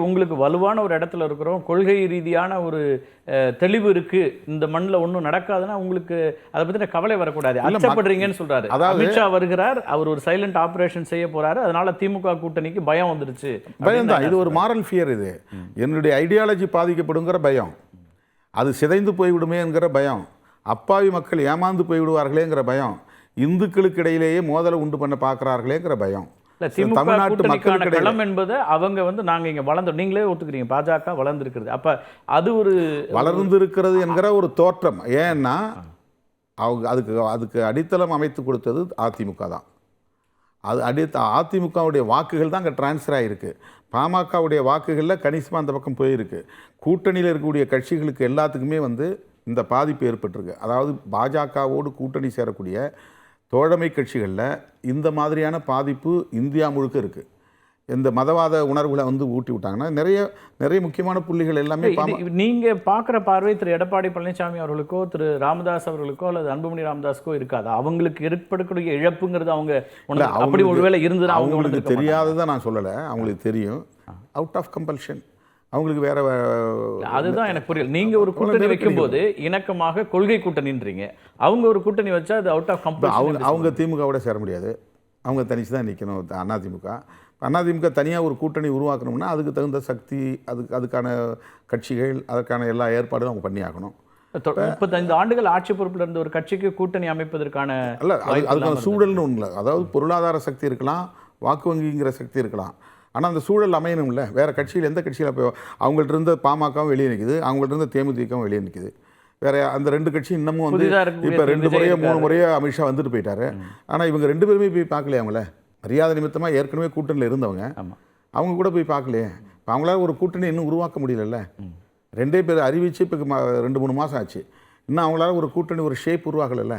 உங்களுக்கு வலுவான ஒரு இடத்துல இருக்கிறோம், கொள்கை ரீதியான ஒரு தெளிவு இருக்கு, இந்த மண்ணில் ஒன்றும் நடக்காதுன்னா உங்களுக்கு அதை பற்றின கவலை வரக்கூடாது. அச்சப்படுறீங்கன்னு சொல்றாரு. அமித்ஷா வருகிறார், அவர் ஒரு சைலண்ட் ஆபரேஷன் செய்ய போறாரு, அதனால திமுக கூட்டணிக்கு பயம் வந்துருச்சு. பயம் தான், இது ஒரு மாரல் ஃபியர். இது என்னுடைய ஐடியாலஜி பாதிக்கப்படுங்கிற பயம், அது சிதைந்து போய்விடுமேங்கிற பயம், அப்பாவி மக்கள் ஏமாந்து போய்விடுவார்களேங்கிற பயம், இந்துக்களுக்கு இடையிலேயே மோதலை உண்டு பண்ண பார்க்குறார்களேங்கிற பயம். தமிழ்நாட்டு மக்களுக்கான களம் என்பது அவங்க வந்து நாங்க இங்க வளர்ந்தோம், நீங்களே ஒத்துக்கிறீங்க பாஜக வளர்ந்துருக்கிறது. அப்ப அது ஒரு வளர்ந்திருக்கிறது என்கிற ஒரு தோற்றம். ஏன்னா அவங்க அதுக்கு அடித்தளம் அமைத்து கொடுத்தது அதிமுக தான். அது அதிமுகவுடைய வாக்குகள் தான் அங்கே டிரான்ஸ்ஃபர் ஆகிருக்கு. பாமகவுடைய வாக்குகளில் கணிசமாக அந்த பக்கம் போயிருக்கு. கூட்டணியில் இருக்கக்கூடிய கட்சிகளுக்கு எல்லாத்துக்குமே வந்து இந்த பாதிப்பு ஏற்பட்டிருக்கு. அதாவது பாஜகவோடு கூட்டணி சேரக்கூடிய தோழமை கட்சிகளில் இந்த மாதிரியான பாதிப்பு இந்தியா முழுக்க இருக்குது. இந்த மதவாத உணர்வுகளை வந்து ஊட்டி விட்டாங்கன்னா நிறைய முக்கியமான புள்ளிகள் எல்லாமே நீங்கள் பார்க்குற பார்வை திரு எடப்பாடி பழனிசாமி அவர்களுக்கோ திரு ராமதாஸ் அவர்களுக்கோ அல்லது அன்புமணி ராமதாஸுக்கோ இருக்காது. அவங்களுக்கு ஏற்படக்கூடிய இழப்புங்கிறது அவங்க அப்படி ஒருவேளை இருந்தது அவங்களுக்கு தெரியாததான் நான் சொல்லலை, அவங்களுக்கு தெரியும். அவுட் ஆஃப் கம்பல்ஷன் அவங்களுக்கு வேற. அதுதான் எனக்கு புரியல. நீங்க ஒரு கூட்டணி வைக்கும்போது இணக்கமாக கொள்கை கூட்டணின்றீங்க, அவங்க ஒரு கூட்டணி வச்சா அது அவுட் ஆஃப் கம்பல்ஷன். அவங்க திமுகவோட சேர முடியாது, அவங்க தனிச்சு தான் நிற்கணும். அதிமுக தனியாக ஒரு கூட்டணி உருவாக்கணும்னா அதுக்கு தகுந்த சக்தி, அதுக்கான கட்சிகள், அதற்கான எல்லா ஏற்பாடும் அவங்க பண்ணி ஆகணும். 35 ஆண்டுகள் ஆட்சி பொறுப்பில் இருந்த ஒரு கட்சிக்கு கூட்டணி அமைப்பதற்கான அதுக்கான சூழல்னு ஒன்று. அதாவது பொருளாதார சக்தி இருக்கலாம், வாக்கு வங்கிங்கிற சக்தி இருக்கலாம், ஆனால் அந்த சூழல் அமையணும்ல. வேறு கட்சியில் எந்த கட்சியில் இப்போ அவங்கள்ட்ட இருந்த பாமகவும் வெளியே நிற்குது, அவங்கள்ட்ட இருந்த தேமுதிகவும் வெளியே நிற்குது. வேறு அந்த 2 கட்சி இன்னமும் வந்து இப்போ 2 முறையோ 3 முறையோ அமித்ஷா வந்துட்டு போயிட்டாரு. ஆனால் இவங்க 2 பேருமே போய் பார்க்கலையே. அவங்கள மரியாதை நிமித்தமாக ஏற்கனவே கூட்டணியில் இருந்தவங்க, அவங்க கூட போய் பார்க்கலையே. இப்போ அவங்களால ஒரு கூட்டணி இன்னும் உருவாக்க முடியலல்ல. 2 பேர் அறிவிச்சு இப்போ 2-3 மாதம் ஆச்சு, இன்னும் அவங்களால ஒரு கூட்டணி ஒரு ஷேப் உருவாகலைல்ல.